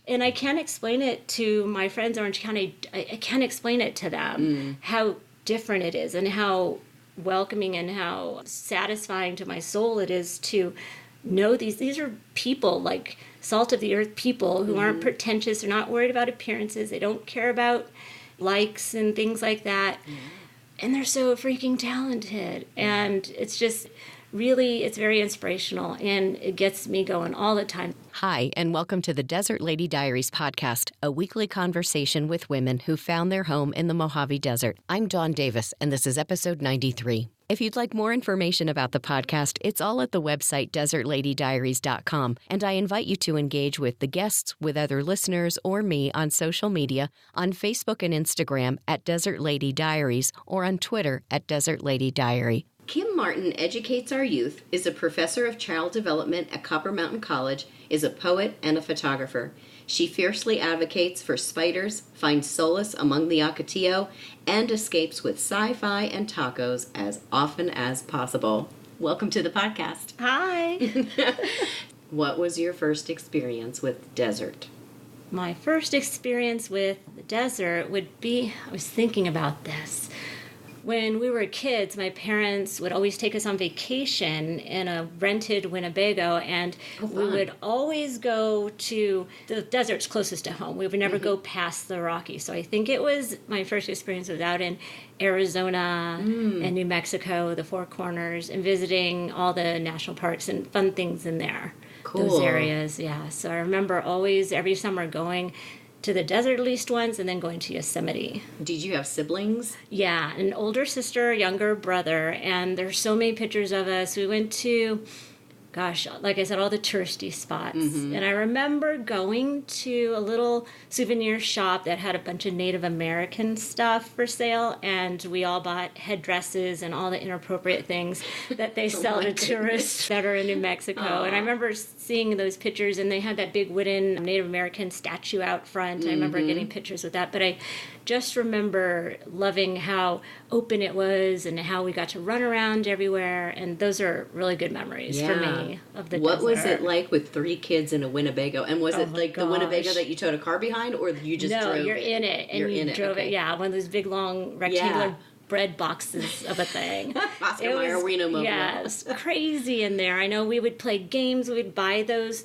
And I can't explain it to my friends in Orange County. I can't explain it to them how different it is and how welcoming and how satisfying to my soul it is to know these are people, like salt of the earth people who aren't pretentious. They're not worried about appearances. They don't care about likes and things like that. And they're so freaking talented. And it's just really, it's very inspirational, and it gets me going all the time. Hi, and welcome to the Desert Lady Diaries podcast, a weekly conversation with women who found their home in the Mojave Desert. I'm Dawn Davis, and this is episode 93. If you'd like more information about the podcast, it's all at the website desertladydiaries.com, and I invite you to engage with the guests, with other listeners, or me on social media, on Facebook and Instagram at Desert Lady Diaries, or on Twitter at Desert Lady Diary. Kim Martin educates our youth, is a professor of child development at Copper Mountain College, is a poet and a photographer. She fiercely advocates for spiders, finds solace among the Ocotillo, and escapes with sci-fi and tacos as often as possible. Welcome to the podcast. Hi. What was your first experience with desert? My first experience with the desert would be, I was thinking about this. When we were kids, my parents would always take us on vacation in a rented Winnebago, and we would always go to the deserts closest to home. We would never go past the Rockies. So I think it was my first experience was out in Arizona and New Mexico, the Four Corners, and visiting all the national parks and fun things in there. Cool. Those areas, yeah. So I remember always, every summer, going to the desert at least once, and then going to Yosemite. Did you have siblings? Yeah, an older sister, younger brother, and there's so many pictures of us. We went to, gosh, like I said, all the touristy spots. And I remember going to a little souvenir shop that had a bunch of Native American stuff for sale, and we all bought headdresses and all the inappropriate things that they sell to tourists that are in New Mexico. And I remember seeing those pictures, and they had that big wooden Native American statue out front. I remember getting pictures with that, but I just remember loving how open it was and how we got to run around everywhere, and those are really good memories for me of the What desert. was it like with 3 kids in a Winnebago? And was it like the Winnebago that you towed a car behind, or you just drove it? No, you're in it, and you drove it. Yeah, one of those big, long, rectangular bread boxes of a thing. Oscar Mayer Reno mobile. Yes, crazy in there. I know we would play games. We would buy those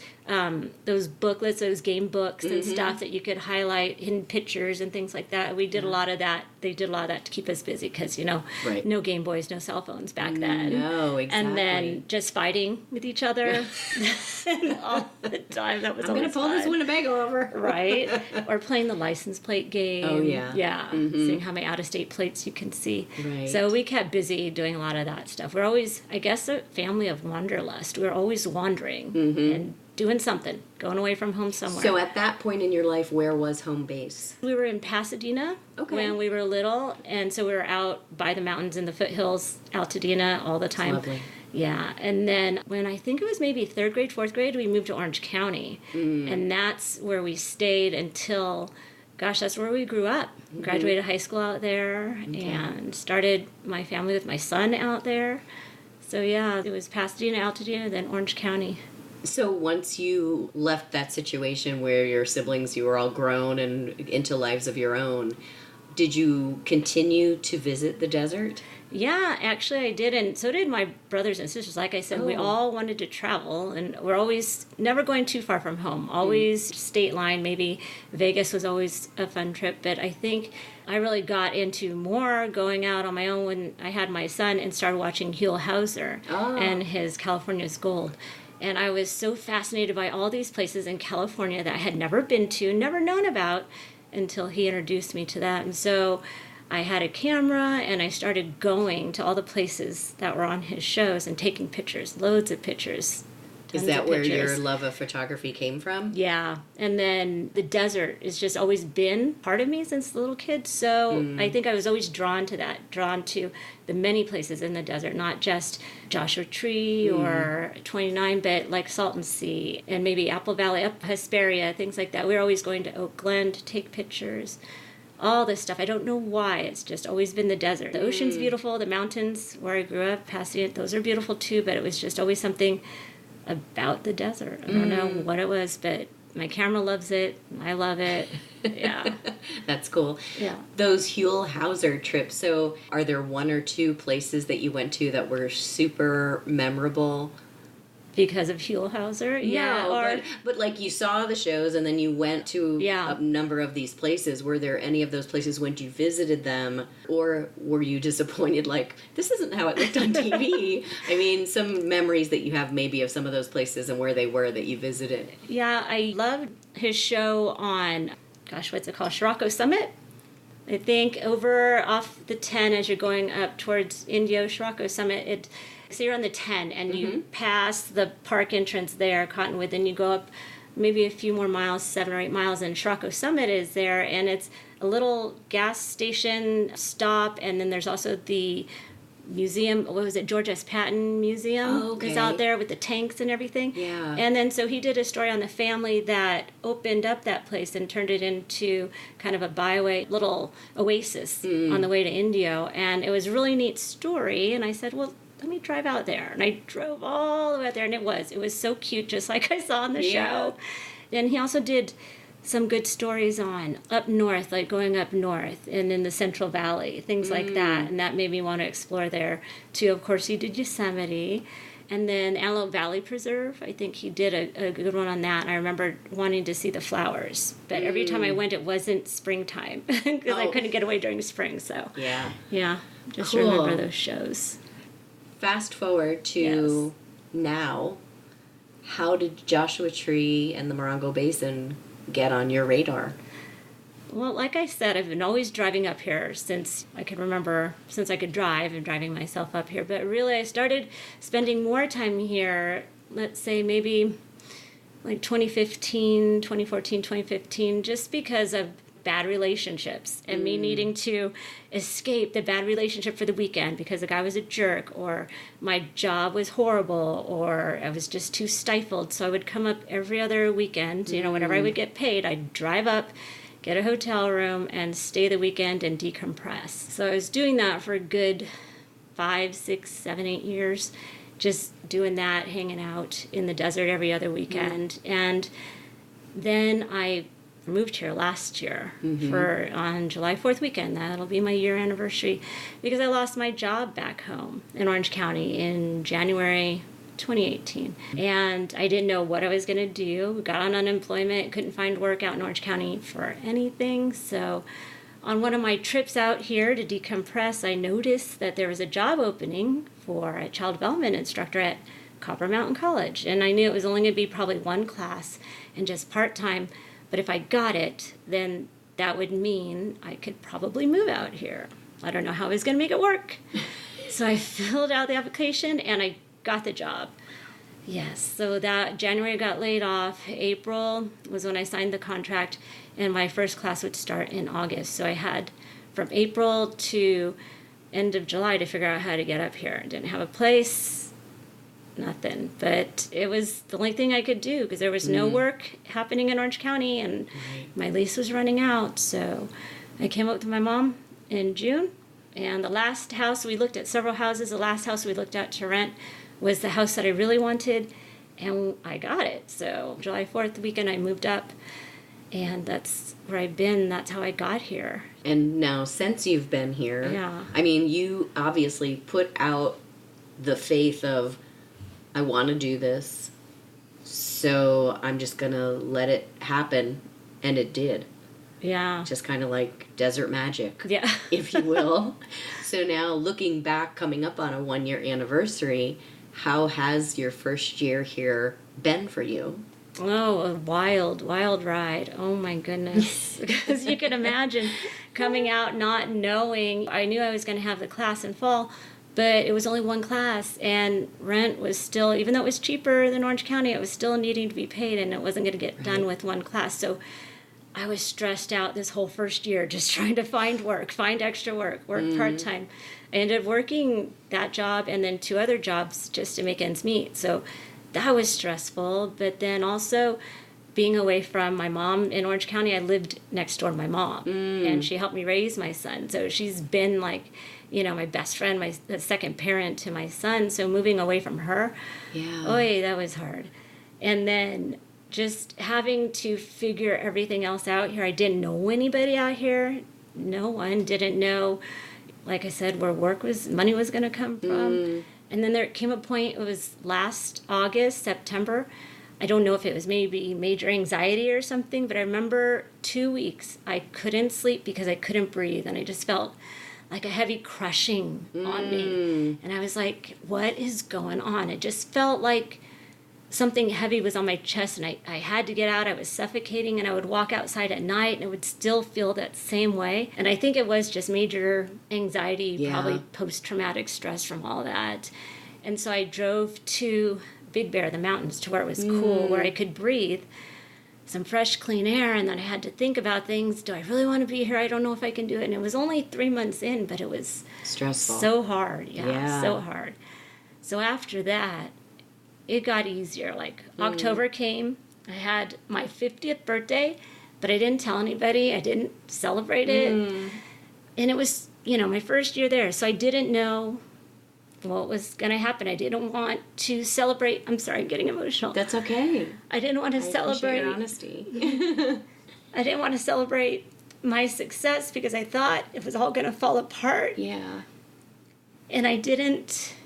booklets, those game books and stuff that you could highlight hidden pictures and things like that. We did a lot of that. They did a lot of that to keep us busy because, no Game Boys, no cell phones back then. No, exactly. And then just fighting with each other all the time. That was I'm going to pull this Winnebago over. Right? Or playing the license plate game. Oh, yeah. Yeah. Seeing how many out-of-state plates you can see. Right. So we kept busy doing a lot of that stuff. We're always, I guess, a family of wanderlust. We're always wandering and doing something, going away from home somewhere. So at that point in your life, where was home base? We were in Pasadena when we were little, and so we were out by the mountains in the foothills, Altadena, all the time. Lovely. Yeah, and then when I think it was maybe 3rd grade, 4th grade, we moved to Orange County, and that's where we stayed until, gosh, that's where we grew up. Graduated high school out there and started my family with my son out there. So yeah, it was Pasadena, Altadena, then Orange County. So once you left that situation where your siblings, you were all grown and into lives of your own, did you continue to visit the desert? Yeah, actually I did, and so did my brothers and sisters. Like I said, we all wanted to travel, and we're always never going too far from home, always state line. Maybe Vegas was always a fun trip, but I think I really got into more going out on my own when I had my son and started watching Huell Hauser and his California's Gold. And I was so fascinated by all these places in California that I had never been to, never known about, until he introduced me to that. And so I had a camera, and I started going to all the places that were on his shows and taking pictures, loads of pictures. Is that where your love of photography came from? Yeah. And then the desert has just always been part of me since a little kid. So I think I was always drawn to that, drawn to the many places in the desert, not just Joshua Tree or 29, but like Salton Sea and maybe Apple Valley, up Hesperia, things like that. We were always going to Oak Glen to take pictures. All this stuff. I don't know why. It's just always been the desert. The ocean's beautiful. The mountains where I grew up, Pasadena, those are beautiful too, but it was just always something about the desert. I don't know what it was, but My camera loves it. I love it. Yeah. That's cool. Yeah. Those Huell Hauser trips, so are there one or two places that you went to that were super memorable? Because of Huell Hauser? Yeah. No, but like you saw the shows and then you went to Yeah. a number of these places. Were there any of those places when you visited them, or were you disappointed like, this isn't how it looked on TV? I mean, some memories that you have maybe of some of those places and where they were that you visited. Yeah, I loved his show on, gosh, what's it called? Scirocco Summit? I think over off the 10 as you're going up towards Indio, Scirocco Summit. So you're on the 10 and you pass the park entrance there, Cottonwood, then you go up maybe a few more miles, 7 or 8 miles, and Scirocco Summit is there, and it's a little gas station stop, and then there's also the museum, what was it, George S. Patton Museum is out there with the tanks and everything. Yeah. And then so he did a story on the family that opened up that place and turned it into kind of a byway, little oasis on the way to Indio. And it was a really neat story. And I said, well, let me drive out there. And I drove all the way out there, and it was so cute, just like I saw on the show. And he also did some good stories on up north, like going up north and in the Central Valley, things like that. And that made me want to explore there too. Of course, he did Yosemite, and then Antelope Valley Preserve. I think he did a good one on that. And I remember wanting to see the flowers, but every time I went, it wasn't springtime because I couldn't get away during spring. So yeah, just Cool. remember those shows. Fast forward to now, how did Joshua Tree and the Morongo Basin get on your radar? Well, like I said, I've been always driving up here since I can remember, since I could drive and driving myself up here. But really, I started spending more time here, let's say maybe like 2014, 2015, just because of bad relationships and me needing to escape the bad relationship for the weekend because the guy was a jerk, or my job was horrible, or I was just too stifled. So I would come up every other weekend, whenever I would get paid, I'd drive up, get a hotel room, and stay the weekend and decompress. So I was doing that for a good 5, 6, 7, 8 years, just doing that, hanging out in the desert every other weekend. And then I moved here last year on July 4th weekend. That'll be my year anniversary, because I lost my job back home in Orange County in January 2018. And I didn't know what I was going to do. Got on unemployment, couldn't find work out in Orange County for anything. So on one of my trips out here to decompress, I noticed that there was a job opening for a child development instructor at Copper Mountain College. And I knew it was only going to be probably one class and just part-time. But if I got it, then that would mean I could probably move out here. I don't know how I was going to make it work. So I filled out the application and I got the job. Yes, so that January I got laid off. April was when I signed the contract, and my first class would start in August. So I had from April to end of July to figure out how to get up here. Didn't have a place. Nothing, but it was the only thing I could do because there was no work happening in Orange County and my lease was running out. So I came up with my mom in June, and the last house, we looked at several houses. The last house we looked at to rent was the house that I really wanted, and I got it. So July 4th weekend I moved up, and that's where I've been. That's how I got here. And now since you've been here, I mean, you obviously put out the faith of, I want to do this, so I'm just going to let it happen. And it did. Yeah. Just kind of like desert magic, Yeah. if you will. So now looking back, coming up on a 1-year anniversary, how has your first year here been for you? Oh, a wild, wild ride. Oh my goodness. Because you can imagine coming out not knowing. I knew I was going to have the class in fall, but it was only one class, and rent was still, even though it was cheaper than Orange County, it was still needing to be paid, and it wasn't going to get done with one class. So I was stressed out this whole first year just trying to find work, find extra work part-time. I ended up working that job and then 2 other jobs just to make ends meet. So that was stressful, but then also being away from my mom in Orange County, I lived next door to my mom, and she helped me raise my son. So she's been like, my best friend, my second parent to my son. So moving away from her, that was hard. And then just having to figure everything else out here. I didn't know anybody out here. No one didn't know, like I said, where money was going to come from. And then there came a point, it was last August, September. I don't know if it was maybe major anxiety or something, but I remember 2 weeks I couldn't sleep because I couldn't breathe. And I just felt like a heavy crushing on me. And I was like, what is going on? It just felt like something heavy was on my chest, and I had to get out. I was suffocating, and I would walk outside at night and it would still feel that same way. And I think it was just major anxiety, probably post-traumatic stress from all that. And so I drove to Big Bear, the mountains, to where it was cool, where I could breathe some fresh, clean air. And then I had to think about things. Do I really want to be here? I don't know if I can do it. And it was only 3 months in, but it was stressful. So hard. Yeah, so hard. So after that, it got easier. Like October came, I had my 50th birthday, but I didn't tell anybody. I didn't celebrate it. And it was, my first year there. So I didn't know what was going to happen. I didn't want to celebrate. I'm sorry, I'm getting emotional. That's okay. I didn't want to celebrate your honesty. I didn't want to celebrate my success because I thought it was all going to fall apart. Yeah. And I didn't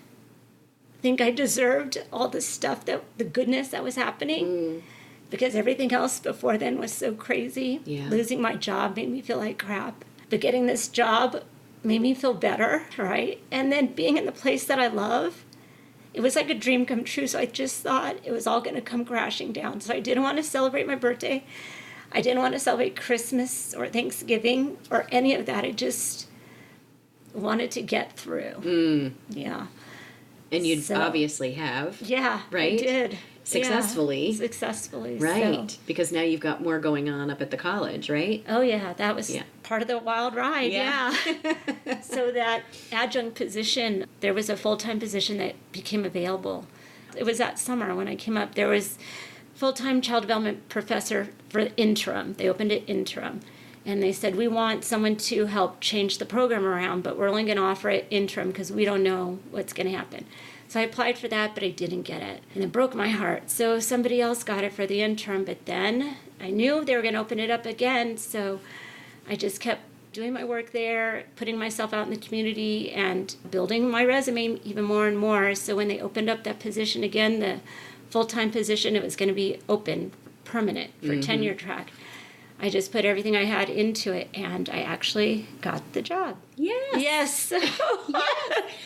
think I deserved all the stuff, the goodness that was happening, because everything else before then was so crazy. Yeah. Losing my job made me feel like crap, but getting this job made me feel better, right? And then being in the place that I love, it was like a dream come true. So I just thought it was all going to come crashing down. So I didn't want to celebrate my birthday. I didn't want to celebrate Christmas or Thanksgiving or any of that. I just wanted to get through. Yeah. And you obviously have. Yeah, right? I did. Successfully. Yeah, successfully. Right. So. Because now you've got more going on up at the college, right? Oh, yeah. That was part of the wild ride. Yeah. So that adjunct position, there was a full-time position that became available. It was that summer when I came up. There was full-time child development professor for interim. They opened it interim. And they said, we want someone to help change the program around, but we're only going to offer it interim because we don't know what's going to happen. So I applied for that, but I didn't get it. And it broke my heart. So somebody else got it for the interim, but then I knew they were going to open it up again. So I just kept doing my work there, putting myself out in the community and building my resume even more and more. So when they opened up that position again, the full-time position, it was going to be open, permanent for tenure track. I just put everything I had into it, and I actually got the job. Yes. Yes.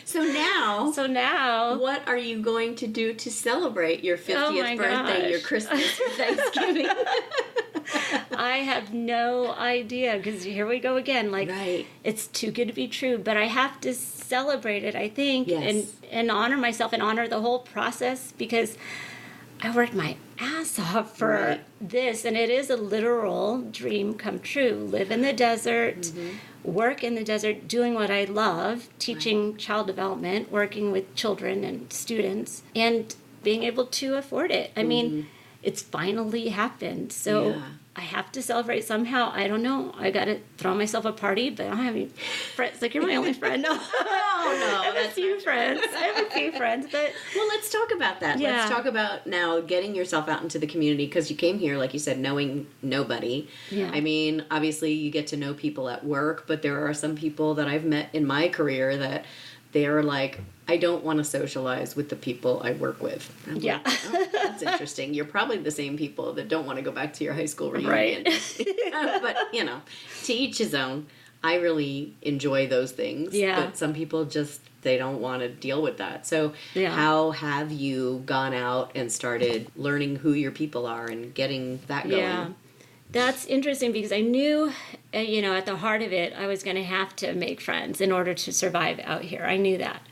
So now, what are you going to do to celebrate your 50th birthday, your Christmas, your Thanksgiving? I have no idea, because here we go again. Like, It's too good to be true, but I have to celebrate it, I think, and honor myself and honor the whole process, because I worked my ass off for this, and it is a literal dream come true. Live in the desert, work in the desert, doing what I love, teaching child development, working with children and students, and being able to afford it. I mean, it's finally happened. So I have to celebrate somehow. I don't know. I got to throw myself a party, but I don't have any friends. Like, you're my only friend. No. Oh, no. I have a few friends. I have a few friends, but... Well, let's talk about that. Yeah. Let's talk about now getting yourself out into the community, because you came here, like you said, knowing nobody. Yeah. I mean, obviously you get to know people at work, but there are some people that I've met in my career that they're like, I don't want to socialize with the people I work with. I'm like, oh, that's interesting. You're probably the same people that don't want to go back to your high school reunion. Right. But, to each his own. I really enjoy those things. Yeah. But some people just, they don't want to deal with that. So how have you gone out and started learning who your people are and getting that going? Yeah. That's interesting, because I knew, at the heart of it, I was going to have to make friends in order to survive out here. I knew that.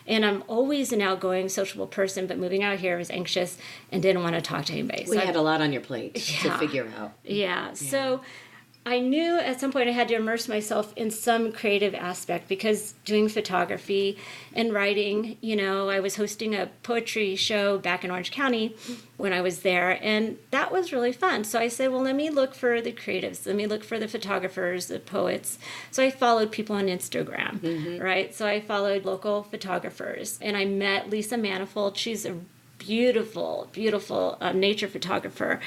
And I'm always an outgoing, sociable person, but moving out here, I was anxious and didn't want to talk to anybody. We had a lot on your plate to figure out. Yeah. So I knew at some point I had to immerse myself in some creative aspect, because doing photography and writing, I was hosting a poetry show back in Orange County when I was there, and that was really fun. So I said, well, let me look for the creatives. Let me look for the photographers, the poets. So I followed people on Instagram, right? So I followed local photographers, and I met Lisa Manifold. She's a beautiful, beautiful nature photographer.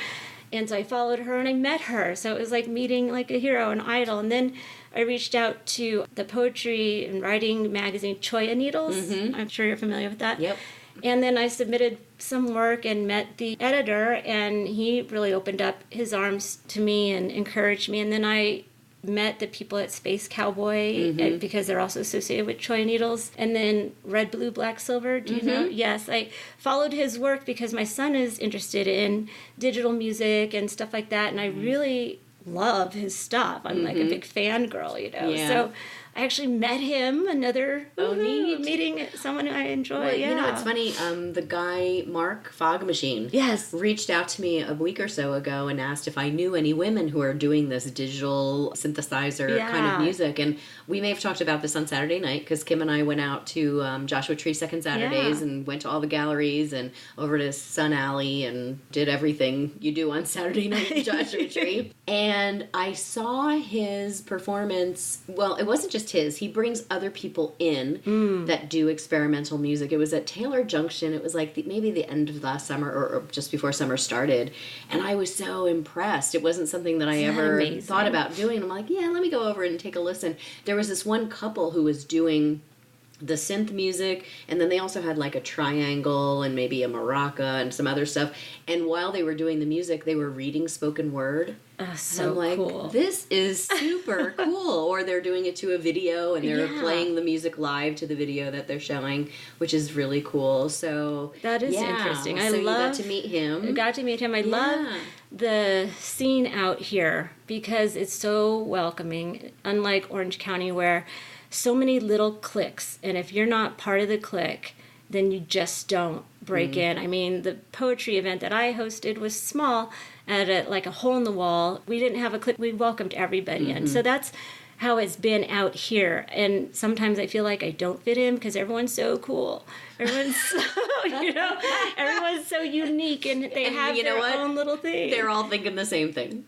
And so I followed her and I met her. So it was like meeting like a hero, an idol. And then I reached out to the poetry and writing magazine, Choya Needles. I'm sure you're familiar with that. Yep. And then I submitted some work and met the editor, and he really opened up his arms to me and encouraged me. And then I met the people at Space Cowboy because they're also associated with Choya Needles. And then Red, Blue, Black, Silver, do you know? Yes, I followed his work because my son is interested in digital music and stuff like that, and I really love his stuff. I'm like a big fangirl, you know. Yeah. So I actually met him, another neat. meeting someone I enjoy. Well, yeah. You know, it's funny. The guy, Mark Fog Machine, Yes. reached out to me a week or so ago and asked if I knew any women who are doing this digital synthesizer kind of music. And we may have talked about this on Saturday night because Kim and I went out to Joshua Tree Second Saturdays and went to all the galleries and over to Sun Alley and did everything you do on Saturday night in Joshua Tree. And I saw his performance. Well, it wasn't just his. He brings other people in that do experimental music. It was at Taylor Junction. It was like maybe the end of last summer or just before summer started. And I was so impressed. It wasn't something that I ever thought about doing. I'm like, yeah, let me go over and take a listen. There was this one couple who was doing the synth music, and then they also had like a triangle and maybe a maraca and some other stuff. And while they were doing the music, they were reading spoken word. So I'm like, cool. this is super cool. Or they're doing it to a video and they're playing the music live to the video that they're showing, which is really cool. So that is interesting. I you got to meet him. I got to meet him. I love the scene out here because it's so welcoming, unlike Orange County where so many little cliques, and if you're not part of the clique, then you just don't break in. I mean, the poetry event that I hosted was small, at like a hole in the wall. We didn't have a clique. We welcomed everybody in. So that's how it's been out here. And sometimes I feel like I don't fit in because everyone's so cool. Everyone's so, everyone's so unique, and they have their own little thing. They're all thinking the same thing.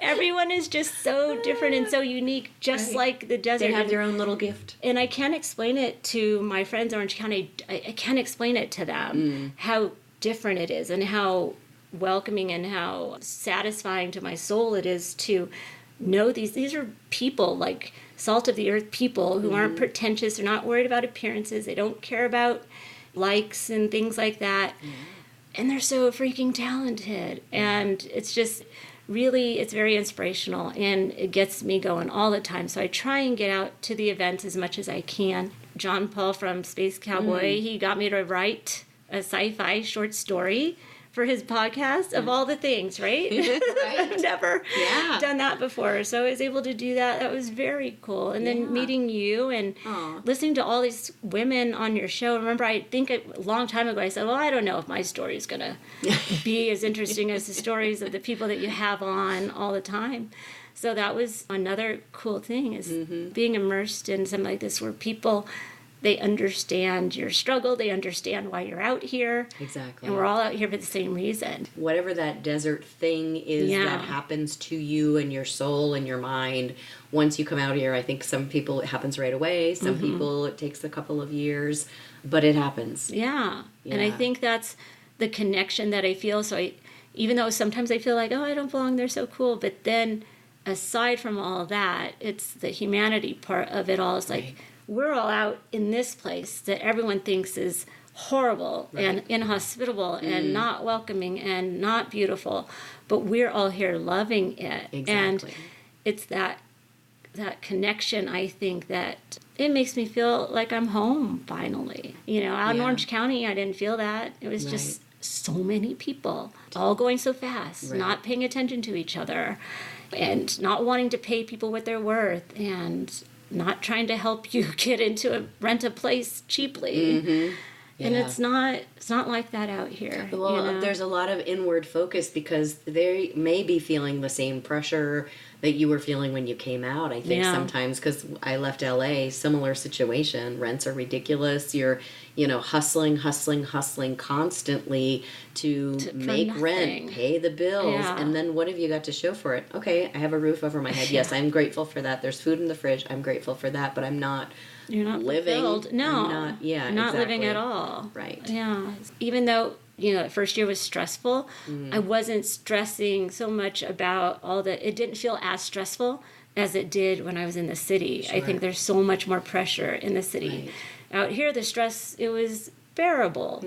Everyone is just so different and so unique, just like the desert. They have their own little gift. And I can't explain it to my friends in Orange County. I can't explain it to them how different it is and how welcoming and how satisfying to my soul it is to know these are people, like salt of the earth people who aren't pretentious. They're not worried about appearances. They don't care about likes and things like that. And they're so freaking talented. And it's just really, it's very inspirational, and it gets me going all the time. So I try and get out to the events as much as I can. John Paul from Space Cowboy, he got me to write a sci-fi short story for his podcast, of all the things, right? I've never done that before. So I was able to do that. That was very cool. And then meeting you and listening to all these women on your show. Remember, I think a long time ago I said, well, I don't know if my story is going to be as interesting as the stories of the people that you have on all the time. So that was another cool thing, is being immersed in something like this where people, they understand your struggle. They understand why you're out here. Exactly. And we're all out here for the same reason. Whatever that desert thing is that happens to you and your soul and your mind, once you come out here, I think some people it happens right away. Some people it takes a couple of years, but it happens. Yeah. And I think that's the connection that I feel. So even though sometimes I feel like, oh, I don't belong, they're so cool. But then aside from all that, it's the humanity part of it all. It's like, we're all out in this place that everyone thinks is horrible and inhospitable and not welcoming and not beautiful, but we're all here loving it. And it's that connection, I think, that it makes me feel like I'm home finally. Out in Orange County, I didn't feel that. It was just so many people all going so fast, not paying attention to each other, and not wanting to pay people what they're worth, and not trying to help you rent a place cheaply. And it's not like that out here. Well, there's a lot of inward focus because they may be feeling the same pressure that you were feeling when you came out. I think sometimes, because I left LA, similar situation. Rents are ridiculous. You're hustling constantly to make nothing. rent, pay the bills. Yeah. And then what have you got to show for it? Okay, I have a roof over my head. Yes, I'm grateful for that. There's food in the fridge. I'm grateful for that, but I'm not You're not living. fulfilled. No. I'm not, not living exactly. at all. Right. Yeah. Even though, the first year was stressful, I wasn't stressing so much about it didn't feel as stressful as it did when I was in the city. Sure. I think there's so much more pressure in the city. Right. Out here, the stress, it was bearable.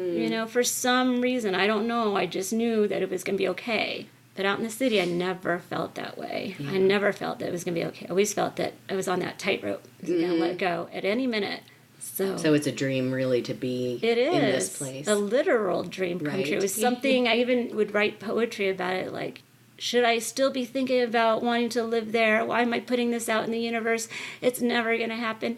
For some reason, I don't know. I just knew that it was going to be okay. But out in the city, I never felt that way. Yeah. I never felt that it was going to be okay. I always felt that I was on that tightrope. I was going to let go at any minute. So it's a dream, really, to be in this place. A literal dream come true. It was something, I even would write poetry about it, like, should I still be thinking about wanting to live there? Why am I putting this out in the universe? It's never going to happen.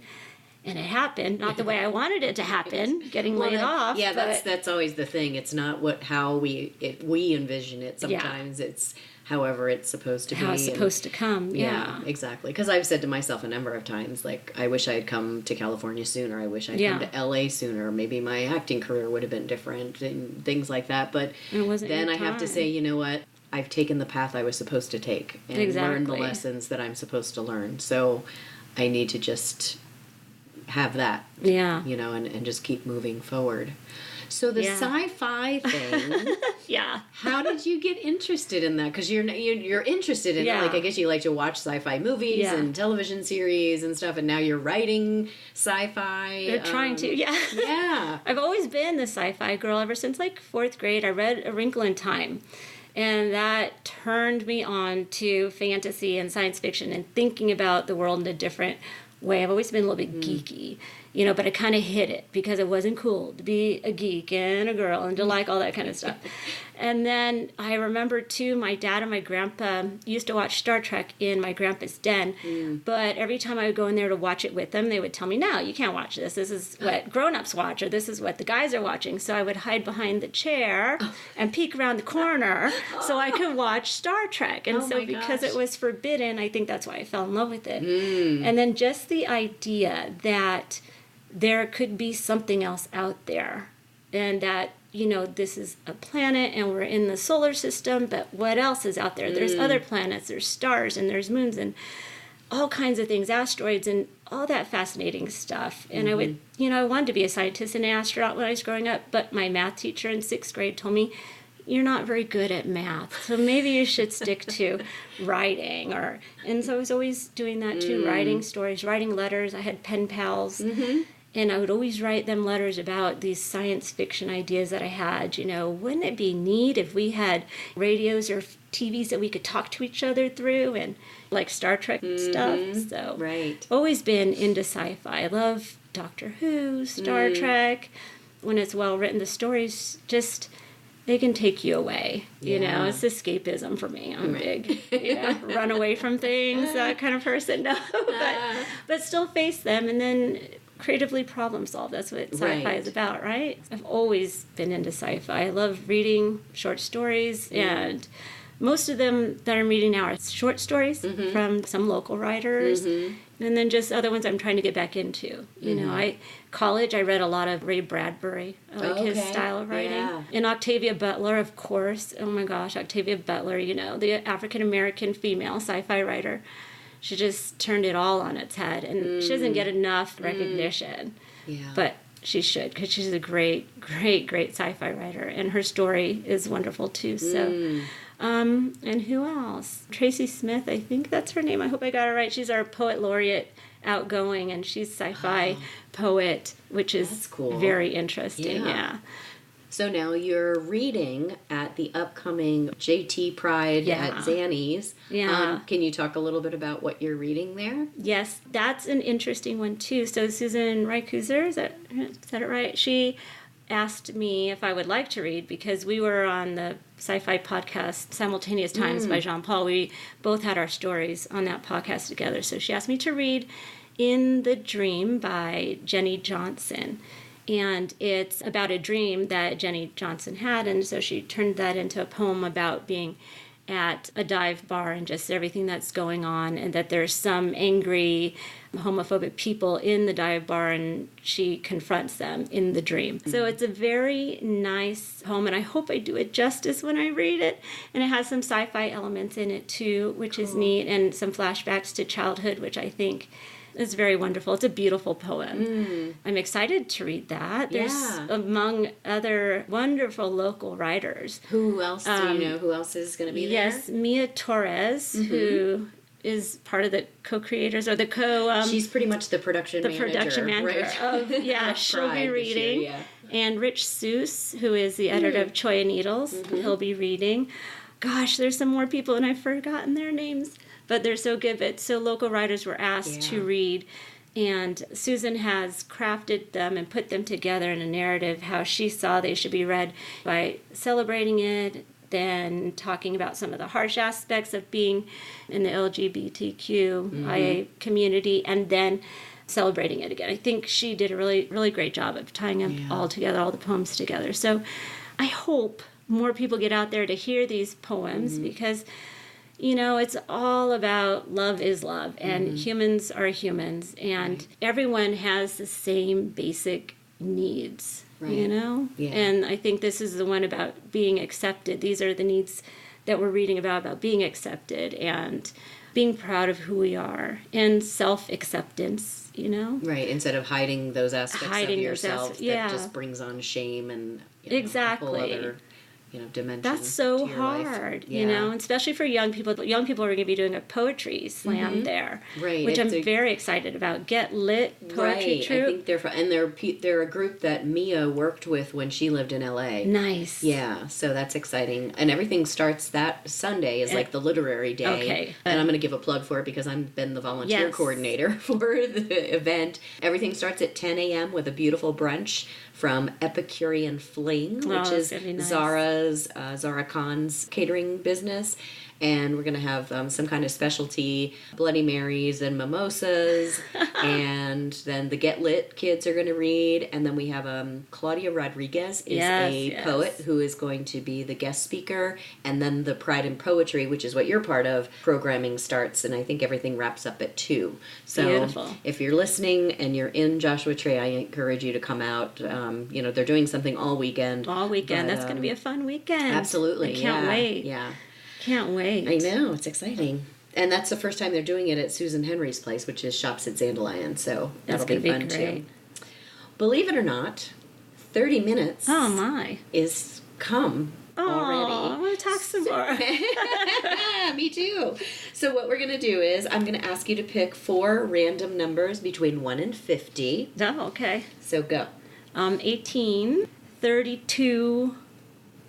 And it happened, not the way I wanted it to happen, getting laid off. Yeah, that's always the thing. It's not how we envision it. Sometimes it's however it's supposed to be. How it's supposed to come, yeah. Exactly. Because I've said to myself a number of times, like, I wish I had come to California sooner. I wish I'd come to LA sooner. Maybe my acting career would have been different and things like that. But then I have to say, you know what? I've taken the path I was supposed to take and learned the lessons that I'm supposed to learn. So I need to just have that, and just keep moving forward. So the sci-fi thing, how did you get interested in that? Because you're interested in it. Like, I guess you like to watch sci-fi movies and television series and stuff, and now you're writing sci-fi. They're trying to, yeah. I've always been the sci-fi girl ever since, like, 4th grade. I read A Wrinkle in Time, and that turned me on to fantasy and science fiction and thinking about the world in a different way. I've always been a little bit geeky, but I kind of hid it because it wasn't cool to be a geek and a girl and to like all that kind of stuff. And then I remember, too, my dad and my grandpa used to watch Star Trek in my grandpa's den, but every time I would go in there to watch it with them, they would tell me, no, you can't watch this. This is what grown-ups watch, or this is what the guys are watching. So I would hide behind the chair and peek around the corner so I could watch Star Trek. And because it was forbidden, I think that's why I fell in love with it. And then just the idea that there could be something else out there, and that this is a planet and we're in the solar system, but what else is out there? There's other planets, there's stars, and there's moons, and all kinds of things, asteroids, and all that fascinating stuff. And I would, I wanted to be a scientist and an astronaut when I was growing up, but my math teacher in 6th grade told me, you're not very good at math, so maybe you should stick to writing. And so I was always doing that too, writing stories, writing letters. I had pen pals. And I would always write them letters about these science fiction ideas that I had. Wouldn't it be neat if we had radios or TVs that we could talk to each other through, and like Star Trek stuff? So always been into sci-fi. I love Doctor Who, Star Trek. When it's well written, the stories just, they can take you away. It's escapism for me. I'm big, run away from things, that kind of person. No, but still face them and then creatively problem solve. That's what sci-fi is about, right? I've always been into sci-fi. I love reading short stories, and most of them that I'm reading now are short stories from some local writers, and then just other ones I'm trying to get back into. College, I read a lot of Ray Bradbury. I like his style of writing. Yeah. And Octavia Butler, of course. Oh my gosh, Octavia Butler, the African-American female sci-fi writer. She just turned it all on its head, and she doesn't get enough recognition. But she should, because she's a great, great, great sci-fi writer, and her story is wonderful too. So, and who else? Tracy Smith, I think that's her name. I hope I got it right. She's our poet laureate, outgoing, and she's sci-fi poet, which is cool. Very interesting. Yeah. So now you're reading at the upcoming JT Pride at Zanny's. Yeah. Can you talk a little bit about what you're reading there? Yes, that's an interesting one too. So Susan Rykuser, is that it right? She asked me if I would like to read, because we were on the sci-fi podcast Simultaneous Times by Jean Paul. We both had our stories on that podcast together. So she asked me to read In the Dream by Jenny Johnson. And it's about a dream that Jenny Johnson had, and so she turned that into a poem about being at a dive bar and just everything that's going on, and that there's some angry homophobic people in the dive bar, and she confronts them in the dream. So it's a very nice poem, and I hope I do it justice when I read it. And it has some sci-fi elements in it too, which is neat, and some flashbacks to childhood, which I think is very wonderful. It's a beautiful poem. I'm excited to read that. There's, among other wonderful local writers. Who else do you know? Who else is going to be there? Yes, Mia Torres, who is part of the co-creators or the she's pretty much the production manager. Right? Of she'll be reading. Year, And Rich Seuss, who is the editor of Choya Needles, he'll be reading. Gosh, there's some more people, and I've forgotten their names, but they're so good. But so local writers were asked to read, and Susan has crafted them and put them together in a narrative how she saw they should be read, by celebrating it, then talking about some of the harsh aspects of being in the LGBTQIA community, and then celebrating it again. I think she did a really, really great job of tying them all together, all the poems together. So I hope more people get out there to hear these poems, because, you know, it's all about love is love, and humans are humans, and everyone has the same basic needs. You know? Yeah. And I think this is the one about being accepted. These are the needs that we're reading about being accepted and being proud of who we are, and self-acceptance, you know? Right, instead of hiding those aspects of yourself that just brings on shame and a whole other dimension. That's so hard, you know, especially for young people. Young people are going to be doing a poetry slam there, right? Which I'm very excited about. Get Lit Poetry Troupe. I think they're a group that Mia worked with when she lived in LA. Nice. Yeah, so that's exciting. And everything starts that Sunday is like the literary day. Okay. And I'm going to give a plug for it because I've been the volunteer coordinator for the event. Everything starts at 10 a.m. with a beautiful brunch from Epicurean Fling, which is Zara Khan's catering business. And we're going to have some kind of specialty Bloody Marys and mimosas. And then the Get Lit kids are going to read. And then we have Claudia Rodriguez is a poet who is going to be the guest speaker. And then the Pride in Poetry, which is what you're part of, programming starts. And I think everything wraps up at 2. So beautiful. If you're listening and you're in Joshua Tree, I encourage you to come out. They're doing something all weekend. All weekend. That's going to be a fun weekend. Absolutely. I can't wait. Yeah. Can't wait. I know, it's exciting. And that's the first time they're doing it at Susan Henry's place, which is Shops at Dandelion, so that'll be fun too. Believe it or not, 30 minutes is come already. I want to talk some more. Me too. So what we're going to do is I'm going to ask you to pick 4 random numbers between 1 and 50. Oh, okay. So go. 18, 32,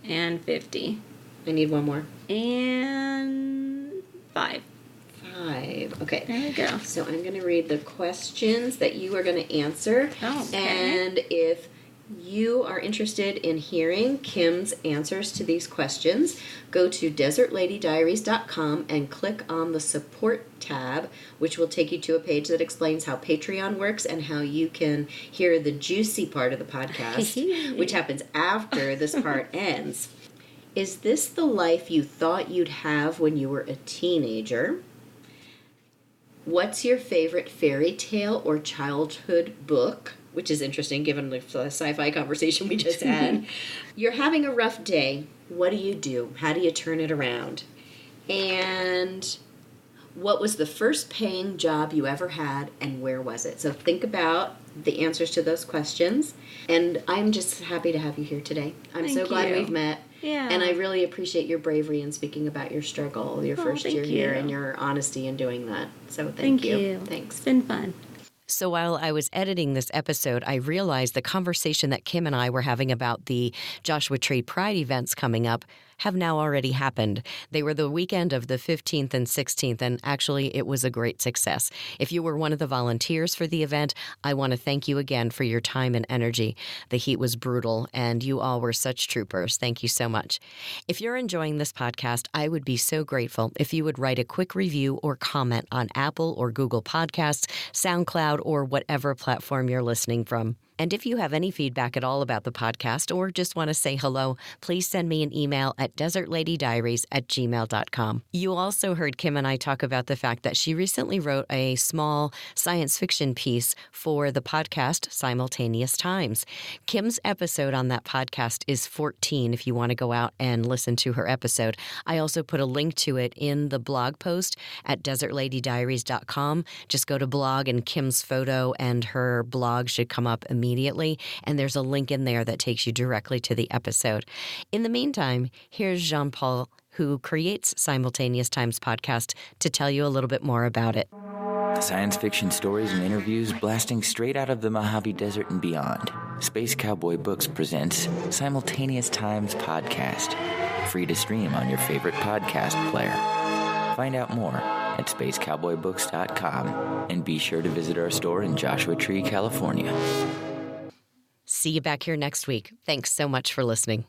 and 50. I need one more. And 5. 5. Okay. There we go. So I'm going to read the questions that you are going to answer. Oh, okay. And if you are interested in hearing Kim's answers to these questions, go to desertladydiaries.com and click on the support tab, which will take you to a page that explains how Patreon works and how you can hear the juicy part of the podcast, which happens after this part ends. Is this the life you thought you'd have when you were a teenager? What's your favorite fairy tale or childhood book? Which is interesting given the sci-fi conversation we just had. You're having a rough day. What do? How do you turn it around? And what was the first paying job you ever had, and where was it? So think about the answers to those questions. And I'm just happy to have you here today. I'm so glad we've met. Yeah. And I really appreciate your bravery in speaking about your struggle, your first year here, and your honesty in doing that. So thank you. Thanks. It's been fun. So while I was editing this episode, I realized the conversation that Kim and I were having about the Joshua Tree Pride events coming up have now already happened. They were the weekend of the 15th and 16th, and actually it was a great success. If you were one of the volunteers for the event, I want to thank you again for your time and energy. The heat was brutal, and you all were such troopers. Thank you so much. If you're enjoying this podcast, I would be so grateful if you would write a quick review or comment on Apple or Google Podcasts, SoundCloud, or whatever platform you're listening from. And if you have any feedback at all about the podcast or just want to say hello, please send me an email at desertladydiaries@gmail.com. You also heard Kim and I talk about the fact that she recently wrote a small science fiction piece for the podcast Simultaneous Times. Kim's episode on that podcast is 14 if you want to go out and listen to her episode. I also put a link to it in the blog post at desertladydiaries.com. Just go to blog and Kim's photo and her blog should come up immediately. And there's a link in there that takes you directly to the episode. In the meantime, here's Jean-Paul, who creates Simultaneous Times podcast, to tell you a little bit more about it. Science fiction stories and interviews blasting straight out of the Mojave Desert and beyond. Space Cowboy Books presents Simultaneous Times podcast. Free to stream on your favorite podcast player. Find out more at spacecowboybooks.com and be sure to visit our store in Joshua Tree, California. See you back here next week. Thanks so much for listening.